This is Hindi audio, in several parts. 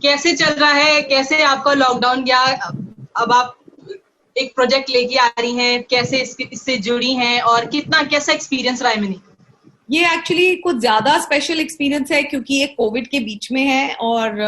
कैसे चल रहा है, कैसे आपका लॉकडाउन गया, अब आप एक प्रोजेक्ट लेके आ रही हैं, कैसे इससे जुड़ी हैं और कितना कैसा एक्सपीरियंस रहा है मिनी? ये एक्चुअली कुछ ज्यादा स्पेशल एक्सपीरियंस है क्योंकि ये कोविड के बीच में है और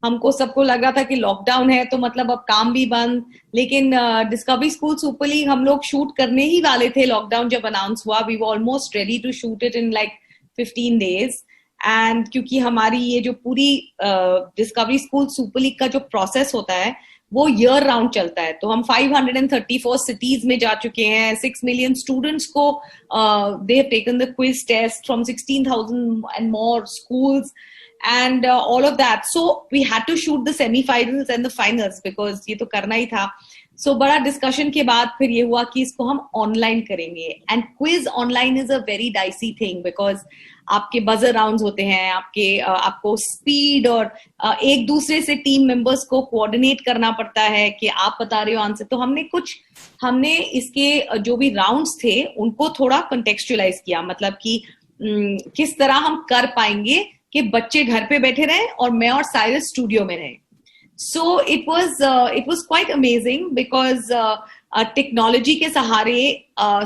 हमको सबको लग रहा था कि लॉकडाउन है तो मतलब अब काम भी बंद। लेकिन डिस्कवरी स्कूल सुपर लीग हम लोग शूट करने ही वाले थे लॉकडाउन जब अनाउंस हुआ। We were almost ready to shoot it in like 15 days। And क्योंकि हमारी ये जो पूरी डिस्कवरी स्कूल सुपर लीग का जो प्रोसेस होता है वो ईयर राउंड चलता है, तो हम 534 सिटीज में जा चुके हैं। 6 million स्टूडेंट्स को they have taken the quiz test from 16,000 and more schools and all of that. So we had to shoot the semi-finals and the finals because ये तो करना ही था। So बड़ा डिस्कशन के बाद फिर ये हुआ कि इसको हम ऑनलाइन करेंगे। And quiz online is a very dicey thing because आपके बजर राउंड्स होते हैं, आपको स्पीड और एक दूसरे से टीम मेंबर्स को कोऑर्डिनेट करना पड़ता है कि आप बता रहे हो आंसर। तो हमने इसके जो भी राउंड्स थे उनको थोड़ा कंटेक्चुअलाइज किया, मतलब कि किस तरह हम कर पाएंगे कि बच्चे घर पे बैठे रहे और मैं और साइरस स्टूडियो में रहे। So it was quite amazing because technology के सहारे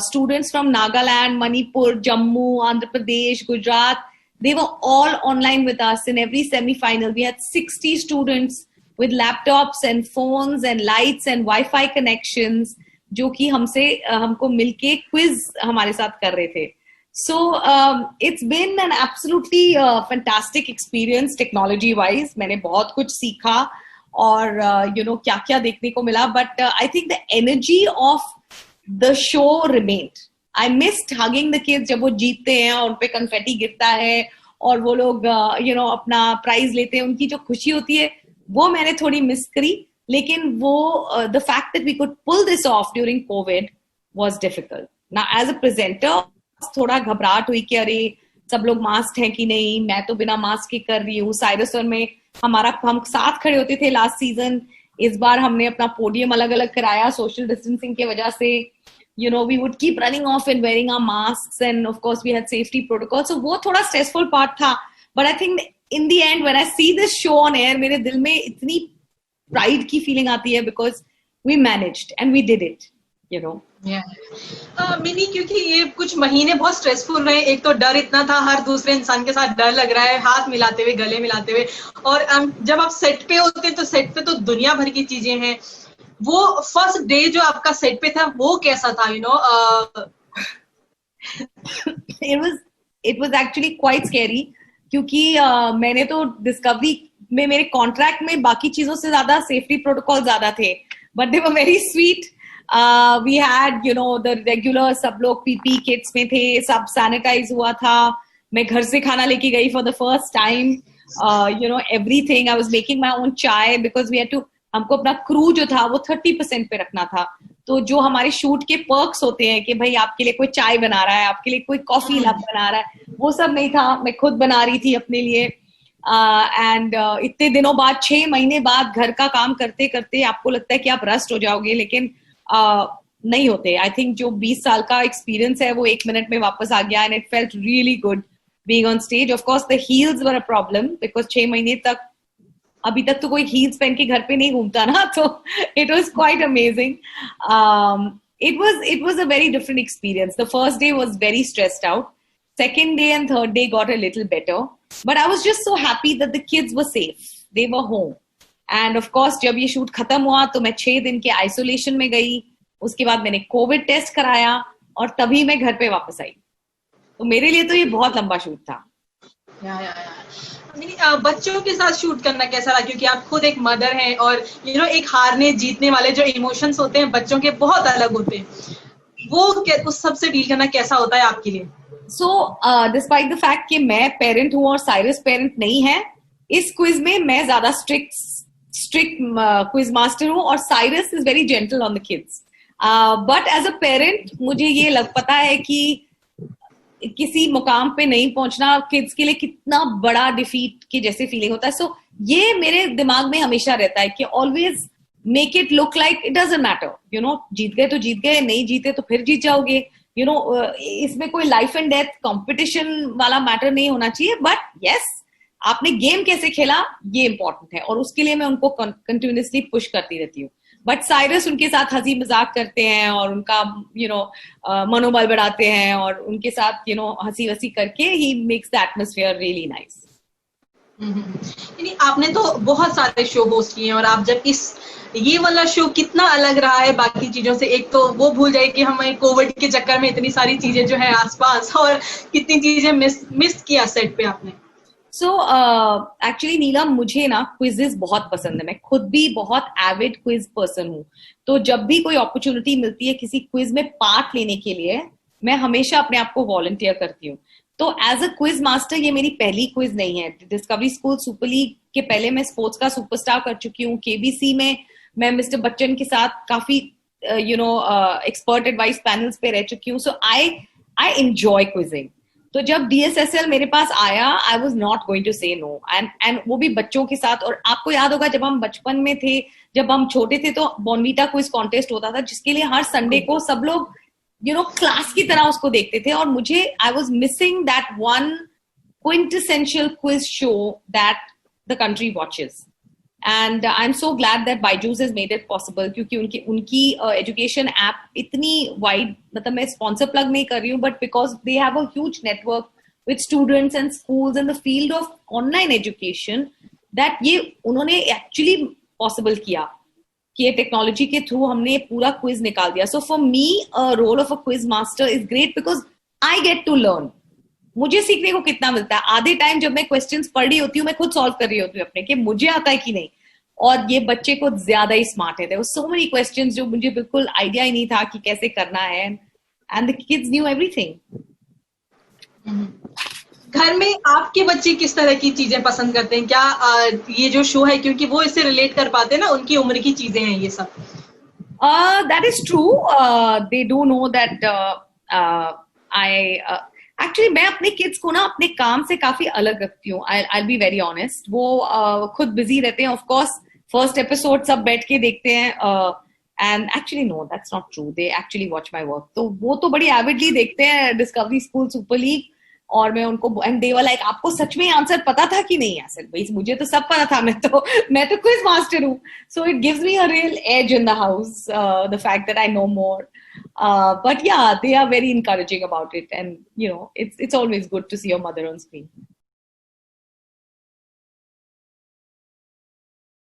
students from Nagaland, Manipur, Jammu, Andhra Pradesh, Gujarat, they were all online with us in every semi-final. We had 60 students with laptops and phones and lights and Wi-Fi connections जो कि हमको मिलके क्विज हमारे साथ कर रहे थे। So it's been an absolutely fantastic experience technology wise. मैंने बहुत कुछ सीखा और क्या क्या देखने को मिला, but I think the energy of the show remained. I missed hugging the kids जब वो जीतते हैं और उन पे कन्फेटी गिरता है और वो लोग अपना प्राइज लेते हैं, उनकी जो खुशी होती है वो मैंने थोड़ी मिस करी। लेकिन वो the fact that we could pull this off during COVID was difficult. Now as a presenter थोड़ा घबराहट हुई कि अरे सब लोग मास्क है कि नहीं, मैं तो बिना मास्क के कर रही हूँ। साइरस और में हम साथ खड़े होते थे लास्ट सीजन, इस बार हमने अपना पोडियम अलग अलग कराया सोशल डिस्टेंसिंग की वजह से। we would keep running off and wearing our masks and of course we had safety protocols, so वो थोड़ा stressful part था। But I think in the end when I see this show on air मेरे दिल में इतनी pride की feeling आती है because we managed and we did it, mini, क्योंकि ये कुछ महीने बहुत स्ट्रेसफुल रहे। एक तो डर इतना था, हर दूसरे इंसान के साथ डर लग रहा है, हाथ मिलाते हुए, गले मिलाते हुए, और जब आप सेट पे होते हैं तो सेट पे तो दुनिया भर की चीजें हैं। वो फर्स्ट डे जो आपका सेट पे था वो कैसा था? it was actually quite scary क्योंकि मैंने तो डिस्कवरी में मेरे कॉन्ट्रैक्ट में बाकी चीजों से ज्यादा सेफ्टी प्रोटोकॉल ज्यादा थे, but they were very sweet. we had the regular, सब लोग पीपी किट्स में थे, सब सैनिटाइज हुआ था। मैं घर से खाना लेके गई for the first time, everything I was making my own chai because we had to, हमको अपना क्रू जो था वो 30% पे रखना था। तो जो हमारे शूट के पर्क्स होते हैं कि भाई आपके लिए कोई चाय बना रहा है, आपके लिए कोई कॉफी लैब बना रहा है, वो सब नहीं था। मैं खुद बना रही थी अपने लिए। एंड इतने दिनों बाद, 6 महीने बाद घर का काम करते करते आपको लगता है कि आप रस्ट हो जाओगे, लेकिन नहीं होते। आई थिंक जो 20 साल का एक्सपीरियंस है वो 1 मिनट में वापस आ गया and it felt really good being on stage. Of course the heels were a problem because 6 महीने तक, अभी तक तो कोई हील्स पहन के घर पे नहीं घूमता ना, तो it was quite amazing. it was a very different experience. The first day was very stressed out. Second day and third day got a little better, but I was just so happy that the kids were safe. They were home. End of course जब ये शूट खत्म हुआ तो मैं 6 दिन के आइसोलेशन में गई, उसके बाद मैंने कोविड टेस्ट कराया और तभी मैं घर पे वापस आई। तो मेरे लिए तो ये बहुत लंबा शूट था। बच्चों के साथ शूट करना कैसा रहा? क्योंकि आप खुद एक मदर हैं और एक हारने जीतने वाले जो इमोशंस होते हैं बच्चों के बहुत अलग होते हैं, वो उस सब से डील करना कैसा होता है आपके लिए? सो डिस्पाइट द फैक्ट कि मैं पेरेंट हूँ और साइरस पेरेंट नहीं है, इस क्विज में मैं ज्यादा स्ट्रिक्ट क्विज मास्टर हूँ और Cyrus is very gentle on the kids. But as a parent मुझे ये पता है कि किसी मुकाम पे नहीं पहुंचना किड्स के लिए कितना बड़ा डिफीट के जैसे फीलिंग होता है। सो ये मेरे दिमाग में हमेशा रहता है कि always make it look like it doesn't matter, जीत गए तो जीत गए, नहीं जीते तो फिर जीत जाओगे। इसमें कोई लाइफ एंड डेथ कंपटीशन वाला मैटर नहीं होना चाहिए। बट यस, आपने गेम कैसे खेला ये इंपॉर्टेंट है, और उसके लिए मैं उनको कंटिन्यूसली पुश करती रहती हूँ. बट साइरस उनके साथ हंसी मजाक करते हैं और उनका मनोबल बढ़ाते हैं, और उनके साथ हंसी वसी करके he makes the atmosphere really nice. यानी आपने तो बहुत सारे शो होस्ट किए हैं, और आप जब ये वाला शो कितना अलग रहा है बाकी चीजों से. एक तो वो भूल जाए कि हमें कोविड के चक्कर में इतनी सारी चीजें जो है आसपास, और कितनी चीजें मिस किया सेट पे आपने. सो एक्चुअली नीलम, मुझे ना क्विजेस बहुत पसंद है. मैं खुद भी बहुत एविड क्विज पर्सन हूँ. तो जब भी कोई अपॉर्चुनिटी मिलती है किसी क्विज में पार्ट लेने के लिए, मैं हमेशा अपने आप को वॉलंटियर करती हूँ. तो एज अ क्विज मास्टर ये मेरी पहली क्विज नहीं है. डिस्कवरी स्कूल सुपर लीग के पहले मैं स्पोर्ट्स का सुपरस्टार कर चुकी हूँ. केबीसी में मैं मिस्टर बच्चन के साथ काफी एक्सपर्ट एडवाइस पैनल्स पे रह चुकी हूँ. So I enjoy quizzing. तो जब DSSL मेरे पास आया, I was not going to say no. And वो भी बच्चों के साथ. और आपको याद होगा जब हम बचपन में थे, जब हम छोटे थे, तो बॉर्नवीटा क्विज कॉन्टेस्ट होता था जिसके लिए हर संडे को सब लोग क्लास की तरह उसको देखते थे. और मुझे I was missing that one quintessential quiz show that the country watches. And I am so glad that Byju's has made it possible, क्योंकि उनकी एजुकेशन ऐप इतनी वाइड, मतलब मैं स्पॉन्सर प्लग नहीं कर रही हूँ, but because they have a huge network with students and schools in the field of online education, that ये उन्होंने एक्चुअली पॉसिबल किया कि ये टेक्नोलॉजी के थ्रू हमने पूरा क्विज निकाल दिया. So for me role of a quiz master is great because I get to learn. मुझे सीखने को कितना मिलता है. आधे टाइम जब मैं क्वेश्चंस पढ़ रही होती हूँ, मैं खुद सॉल्व कर रही होती हूँ अपने, कि मुझे आता है कि नहीं. और ये बच्चे को ज्यादा ही स्मार्ट है. There were so many questions जो मुझे बिल्कुल आइडिया ही नहीं था कि कैसे करना है. And the kids new everything. घर में आपके बच्चे किस तरह की चीजें पसंद करते हैं? क्या ये जो शो है, क्योंकि वो इससे रिलेट कर पाते हैं ना, उनकी उम्र की चीजें हैं ये सब. That is true. They do know that I actually मैं अपने किड्स को ना अपने काम से काफी अलग रखती हूँ. I'll be very honest. वो खुद बिजी रहते हैं. ऑफ कोर्स फर्स्ट एपिसोड सब बैठ के देखते हैं. And actually no, that's not true. They actually watch my work. तो वो तो बड़ी एविडली देखते हैं डिस्कवरी स्कूल सुपर लीग. और मैं उनको, एंड दे वर लाइक, आपको सच में आंसर पता था कि नहीं? ऐसे भाई मुझे तो सब पता था, मैं तो क्विज मास्टर हूँ. So it gives me a real edge in the house, the fact that I know more. But yeah, they are very encouraging about it, and it's always good to see your mother on screen.